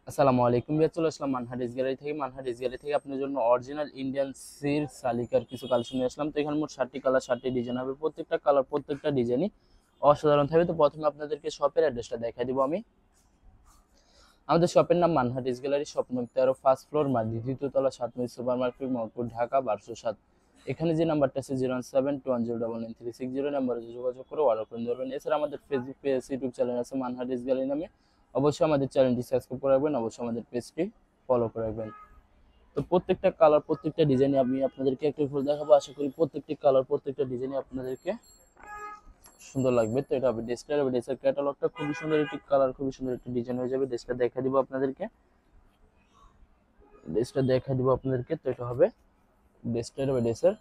আসসালামু আলাইকুম ভাইয়া, চলে আসলাম মানহার ড্রেস গ্যালারি থেকে আপনার জন্য অরিজিনাল ইন্ডিয়ান সির সালিকার কিছু কালেকশন নিয়ে আসলাম। তো এখানে মোট 60টি কালার 60টি ডিজাইন হবে, প্রত্যেকটা কালার প্রত্যেকটা ডিজাইনই অসাধারণ থাকবে। তো প্রথমে আপনাদেরকে শপের অ্যাড্রেসটা দেখাই দিব আমি। আমাদের শপের নাম মানহার ড্রেস গ্যালারি, শপ নং 13, ফার্স্ট ফ্লোর, দ্বিতীয় তলা, 7 সুপার মার্কেট, মোহাম্মদপুর, ঢাকা 1207। এখানে যে নাম্বারটা আছে 01721099360 নাম্বারে যোগাযোগ করে অর্ডার করে ধরবেন। এছাড়া আমাদের ফেসবুক পেজ, ইউটিউব চ্যানেল আছে মানহার ড্রেস গ্যালারি নামে। অবশ্যই আমাদের চ্যানেলটি সাবস্ক্রাইব করে রাখবেন, অবশ্যই আমাদের পেজটি ফলো করে রাখবেন। তো প্রত্যেকটা কালার প্রত্যেকটা ডিজাইনে আমি আপনাদেরকে একটু ফুল দেখাবো। আশা করি প্রত্যেকটি কালার প্রত্যেকটা ডিজাইনে আপনাদেরকে সুন্দর লাগবে। তো এটা হবে ড্রেসটার, ড্রেসের ক্যাটালগটা খুবই সুন্দর একটি কালার, খুবই সুন্দর একটি ডিজাইন হয়ে যাবে। ড্রেসটা দেখা দিব আপনাদেরকে, ড্রেসটা দেখা দিব আপনাদেরকে। তো এটা হবে ড্রেসটার, ড্রেসের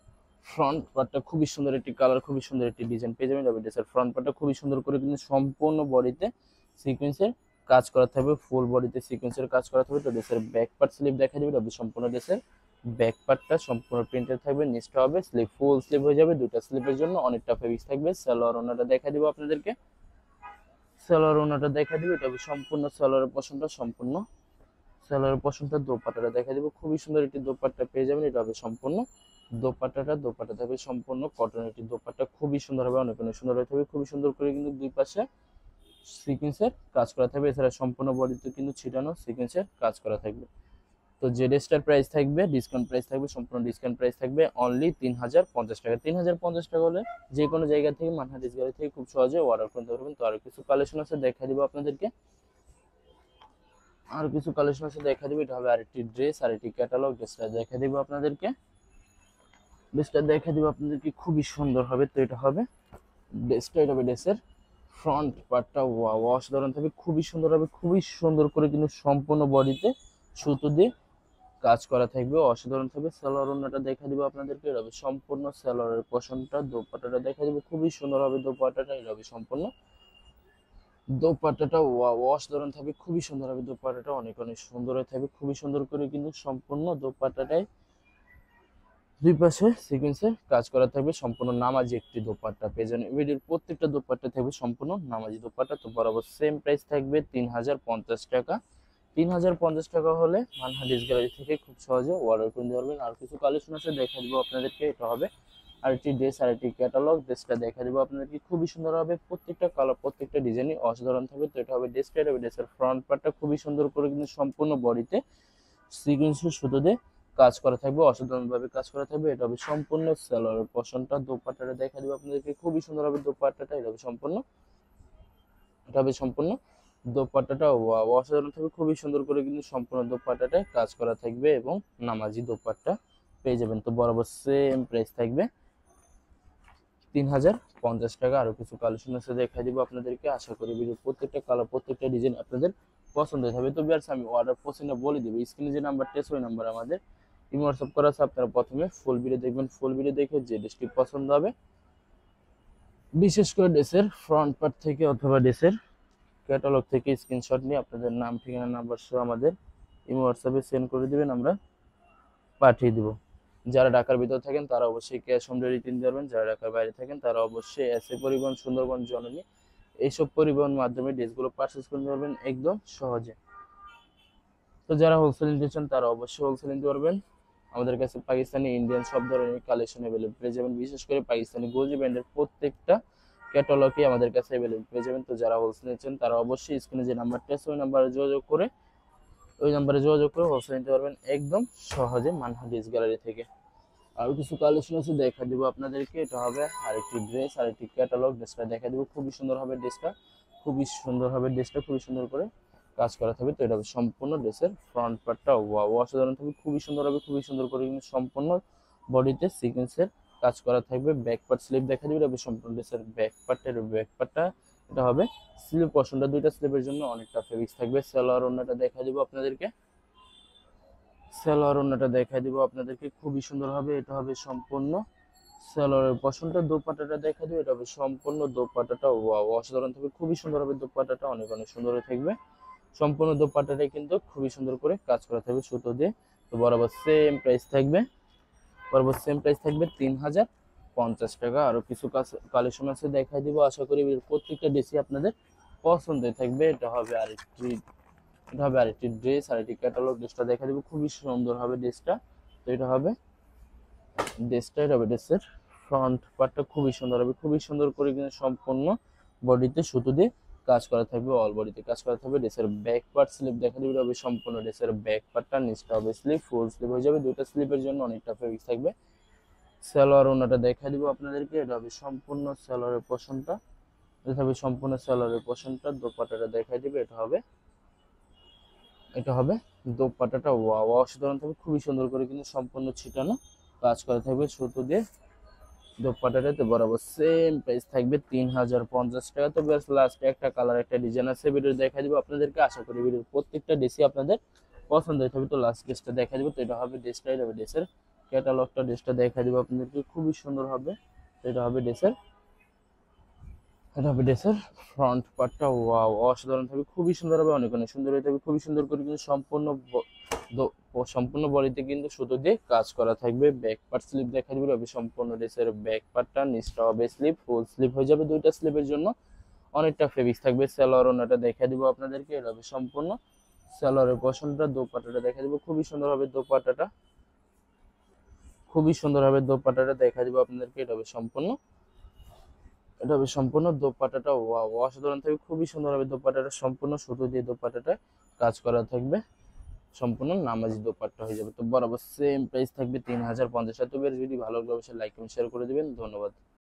ফ্রন্ট পার্টটা খুবই সুন্দর একটি কালার, খুবই সুন্দর একটি ডিজাইন পেয়ে যাবেন। তবে ড্রেসের ফ্রন্ট পার্টটা খুবই সুন্দর করে কিন্তু সম্পূর্ণ বডিতে সিকোয়েন্সের কাজ করা থাকবে, ফুল বডিতে সিকোয়েন্সের কাজ করা থাকবে। তো ড্রেসের ব্যাক পার্ট স্লিভ দেখা দিবে, তবে সম্পূর্ণ ড্রেসের ব্যাক পার্টটা সম্পূর্ণ প্রিন্টেড থাকবে। নিচটা হবে স্লিভ, ফুল স্লিভ হয়ে যাবে। দুটো স্লিভের জন্য অনেকটা ফেব্রিক্স থাকবে। সালোয়ার ওনাটা দেখা দিব আপনাদেরকে, সালোয়ার ওনাটা দেখা দিবে। এটা হবে সম্পূর্ণ সালোয়ারের পশনটা, সম্পূর্ণ সালোয়ারের পশনটা। দোপাট্টাটা দেখা দিব, খুবই সুন্দর একটি দোপাট্টা পেয়ে যাবেন। এটা হবে সম্পূর্ণ দোপাট্টাটা থাকবে সম্পূর্ণ কটনের একটি দোপাট্টা, খুবই সুন্দর হবে, অনেক অনেক সুন্দর হয়ে থাকবে। খুবই সুন্দর করে কিন্তু দুই পাশে সিকোয়েন্সের কাজ করা থাকবে। এছাড়া সম্পূর্ণ বডিতে কিন্তু ছিটানো সিকোয়েন্সের কাজ করা থাকবে। তো যে ড্রেসটার প্রাইস থাকবে, ডিসকাউন্ট প্রাইস থাকবে, সম্পূর্ণ ডিসকাউন্ট প্রাইস থাকবে অনলি 3050 টাকা। 3050 টাকা হলে যে কোনো জায়গা থেকে মানহার ড্রেস গ্যালারি থেকে খুব সহজে অর্ডার করতে পারবেন। তো আরো কিছু কালেকশন আছে দেখা দিব আপনাদেরকে, আর কিছু কালেকশন আছে দেখা দিব। এটা হবে আরেকটি ড্রেস, আরেকটি ক্যাটালগ। ড্রেসটা দেখা দিব আপনাদেরকে, ড্রেসটা দেখা দিব আপনাদেরকে, খুবই সুন্দর হবে। তো এটা হবে ড্রেসটা, এটা হবে ড্রেসের ফ্রন্ট পার্টটা অসাধারণ থাকবে, খুবই সুন্দর হবে, খুবই সুন্দর করে কিন্তু সম্পূর্ণ বডিতে সুতো দিয়ে কাজ করা থাকবে, অসাধারণ থাকবে। সালোয়ার ওড়নাটা দেখা দিব আপনাদেরকে, এটা হবে সম্পূর্ণ সালোয়ারের পশনটা। দোপাট্টাটা দেখা দিব, খুবই সুন্দর হবে দোপাট্টাটা। এটা হবে সম্পূর্ণ দোপাট্টাটা অসাধারণ থাকবে, খুবই সুন্দর হবে দোপাট্টাটা, অনেক অনেক সুন্দর হয়ে থাকবে। খুবই সুন্দর করে কিন্তু সম্পূর্ণ দোপাট্টাটায় দুই পাশে সিকোয়েন্সের কাজ করা থাকবে। সম্পূর্ণ নামাজি একটি দোপাট্টা পেয়ে যাবেন। ভিডিওর প্রত্যেকটা দোপাট্টা থাকবে সম্পূর্ণ নামাজি দোপাট্টা। তো বরাবর সেম প্রাইস থাকবে 3050 টাকা। 3050 টাকা হলে মানহা ড্রেস গ্যালারি থেকে খুব সহজে অর্ডার করে নিতে পারবেন। আর কিছু কালেকশন আছে দেখা দিব আপনাদেরকে। এটা হবে আরেকটি ড্রেস, আরেকটি ক্যাটালগ। ড্রেসটা দেখা দিব আপনাদেরকে, খুবই সুন্দর হবে, প্রত্যেকটা কালার প্রত্যেকটা ডিজাইনই অসাধারণ থাকবে। তো এটা হবে ড্রেসটা, এটা হবে ড্রেসের ফ্রন্ট পার্টটা, খুবই সুন্দর করে কিন্তু সম্পূর্ণ বডিতে সিকোয়েন্সের সুতো দিয়ে কাজ করা থাকবে, অসাধারণ ভাবে কাজ করা থাকবে। এটা হবে সম্পূর্ণ সালোয়ারের পশনটা। দোপাট্টাটা দেখা দিব আপনাদেরকে, খুবই সুন্দর হবে দোপাট্টাটা। এটা হবে সম্পূর্ণ, এটা হবে সম্পূর্ণ দোপাট্টাটা অসাধারণ থাকবে, খুবই সুন্দর করে কিন্তু সম্পূর্ণ দোপাট্টাটায় কাজ করা থাকবে এবং নামাজি দোপাট্টা পেয়ে যাবেন। তো বরাবর সেম প্রাইস থাকবে 3050 টাকা। আরো কিছু কালেকশন আছে দেখা দিব আপনাদেরকে। আশা করি ভিডিও প্রত্যেকটা কালার প্রত্যেকটা ডিজাইন আপনাদের পছন্দ হবে। তো বিয়ার্স আমি অর্ডার পছন্দ বলে দিব, স্ক্রিনে যে নাম্বারটা আছে ওই নাম্বার আমাদের ইমো হোয়াটসঅ্যাপ করা আছে। আপনারা প্রথমে ফুল ভিডিও দেখবেন, ফুল ভিডিও দেখে যে ড্রেসটি পছন্দ হবে, বিশেষ করে ড্রেসের ফ্রন্ট পার্ট থেকে অথবা ড্রেসের ক্যাটালগ থেকে স্ক্রিনশট নিয়ে আপনাদের নাম, ঠিকানা, নাম্বার সহ আমাদের ইমো হোয়াটসঅ্যাপে সেন্ড করে দিবেন, আমরা পাঠিয়ে দিব। যারা ঢাকার ভিতর থাকেন তারা অবশ্যই ক্যাশ অন ডেলিভারি দিতে পারবেন, যারা ঢাকার বাইরে থাকেন তারা অবশ্যই এসএ পরিবহন, সুন্দরবন, জননী এইসব পরিবহন মাধ্যমে ড্রেসগুলো পারচেস করতে পারবেন একদম সহজে। তো যারা হোলসেল নিতে চান তারা অবশ্যই হোলসেল নিতে পারবেন। আমাদের কাছে পাকিস্তানি, ইন্ডিয়ান সব ধরনের কালেকশন অ্যাভেলেবল পেয়ে যাবেন। বিশেষ করে পাকিস্তানি গোজি ব্র্যান্ডের প্রত্যেকটা ক্যাটালগই আমাদের কাছে অ্যাভেলেবল পেয়ে যাবেন। তো যারা হোলসেল নিচ্ছেন তারা অবশ্যই স্ক্রিনে যে নাম্বারটা আছে ওই নাম্বারে যোগাযোগ করে, হোলসেল নিতে পারবেন একদম সহজে মানহা ড্রেস গ্যালারি থেকে। আরো কিছু কালেকশন আছে দেখা দিব আপনাদেরকে। এটা হবে আরেকটি ড্রেস, আরেকটি ক্যাটালগ। ড্রেসটা দেখা দিব, খুবই সুন্দর হবে ড্রেসটা, খুবই সুন্দর হবে ড্রেসটা, খুবই সুন্দর করে কাজ করা থাকবে। তো এটা হবে সম্পূর্ণ ড্রেসের ফ্রন্ট পার্টটা অসাধারণ থাকবে, খুবই সুন্দর হবে, খুবই সুন্দর করে কিন্তু সম্পূর্ণ বডিতে সিকোয়েন্সের কাজ করা থাকবে। ব্যাক পার্ট স্লিভ দেখা দিবে, এটা হবে সম্পূর্ণ ড্রেসের ব্যাক পার্টের ব্যাক পার্টটা। এটা হবে স্লিভ পশনটা, দুইটা স্লিভের জন্য অনেকটা ফেব্রিক্স থাকবে। সালোয়ার ওড়নাটা দেখা দিব আপনাদেরকে, সালোয়ার ওড়নাটা দেখা দিব আপনাদেরকে, খুবই সুন্দর হবে। এটা হবে সম্পূর্ণ সালোয়ারের পশনটা। দোপাট্টাটা দেখা দিবে, এটা হবে সম্পূর্ণ দোপাট্টাটা অসাধারণ থাকবে, খুবই সুন্দর হবে দোপাট্টাটা, অনেক অনেক সুন্দর হয়ে থাকবে। সম্পূর্ণ দোপাট্টাটাই কিন্তু খুবই সুন্দর করে কাজ করা থাকবে সুতো দিয়ে। তো বরাবর সেম প্রাইস থাকবে, বরাবর সেম প্রাইস থাকবে 3050 টাকা। আরো কিছু কালেকশন আছে দেখা দিব। আশা করি প্রত্যেকটা ড্রেসই আপনাদের পছন্দের থাকবে। এটা হবে আরেকটি এটা হবে আরেকটি ড্রেস, আরেকটি ক্যাটালগ। ড্রেসটা দেখা দেবো, খুবই সুন্দর হবে ড্রেসটা। তো এটা হবে ড্রেসটা, এটা হবে ড্রেসের ফ্রন্ট পার্টটা খুবই সুন্দর হবে, খুবই সুন্দর করে কিন্তু সম্পূর্ণ বডিতে সুতো দিয়ে কাজ করা থাকবে, অল বডিতে কাজ করা থাকবে। ড্রেসের ব্যাক পার্ট স্লিপ দেখা দেবে, এটা হবে সম্পূর্ণ ড্রেসের ব্যাক পার্টটা, নিচটা হবে স্লিপ, ফুল স্লিপ হয়ে যাবে, দুইটা স্লিপের জন্য অনেকটা ফেব্রিক থাকবে। সালোয়ার ওনাটা দেখা দিব আপনাদেরকে, এটা হবে সম্পূর্ণ সালোয়ারের পোর্শনটা, এটা হবে সম্পূর্ণ সালোয়ারের পোর্শনটা। দোপাট্টাটা দেখাই দিবে, এটা হবে দোপাট্টাটা ওয়াও অসাধারণ থাকবে, খুবই সুন্দর করে কিন্তু সম্পূর্ণ ছিটানো কাজ করা থাকবে সুতো দিয়ে। দোপাট্টাটাতে বরাবর সেম প্রাইস থাকবে 3050 টাকা। তো বেশ লাস্টে একটা কালার একটা ডিজাইন আছে, ভিডিও দেখা দিব আপনাদেরকে। আশা করি ভিডিওর প্রত্যেকটা ড্রেসই আপনাদের পছন্দ হয়ে থাকবে। তো লাস্ট ড্রেসটা দেখা দিব, তো এটা হবে ড্রেসটা, এটা হবে ড্রেসের ক্যাটালগটা। ড্রেসটা দেখা দিব আপনাদেরকে, খুবই সুন্দর হবে। তো এটা হবে ড্রেসের ফ্রন্ট পার্টটা ওয়াও অসাধারণ থাকবে, খুবই সুন্দর হবে, অনেক অনেক সুন্দর হয়ে থাকবে, খুবই সুন্দর করে কিন্তু সম্পূর্ণ বডিতে কিন্তু সুতো দিয়ে কাজ করা থাকবে। ব্যাক পার্ট স্লিপ দেখা দিবে, হবে সম্পূর্ণ ড্রেসের ব্যাক পার্টটা, নিচটা হবে স্লিপ, ফুল স্লিপ হয়ে যাবে, দুইটা স্লিপের জন্য অনেকটা ফেব্রিক থাকবে। সালোয়ার ওনাটা দেখা দিব আপনাদেরকে, এটা হবে সম্পূর্ণ সালোয়ারের পোর্শনটা। দোপাট্টাটা দেখা দিব, খুবই সুন্দর হবে দোপাট্টাটা, খুবই সুন্দর হবে দোপাট্টাটা দেখা দিব আপনাদেরকে। এটা হবে সম্পূর্ণ দোপাট্টাটা ওয়াও অসাধারণ থাকবে, খুবই সুন্দর হবে দোপাট্টাটা, সম্পূর্ণ সুতো দিয়ে দোপাট্টাটা কাজ করা থাকবে, সম্পূর্ণ নামাজি দোপাট্টা হয়ে যাবে। তো বরাবর সেম প্রাইস থাকবে 3050 টাকা। তো যদি ভালো লাগলে অবশ্যই লাইক এবং শেয়ার করে দিবেন। ধন্যবাদ।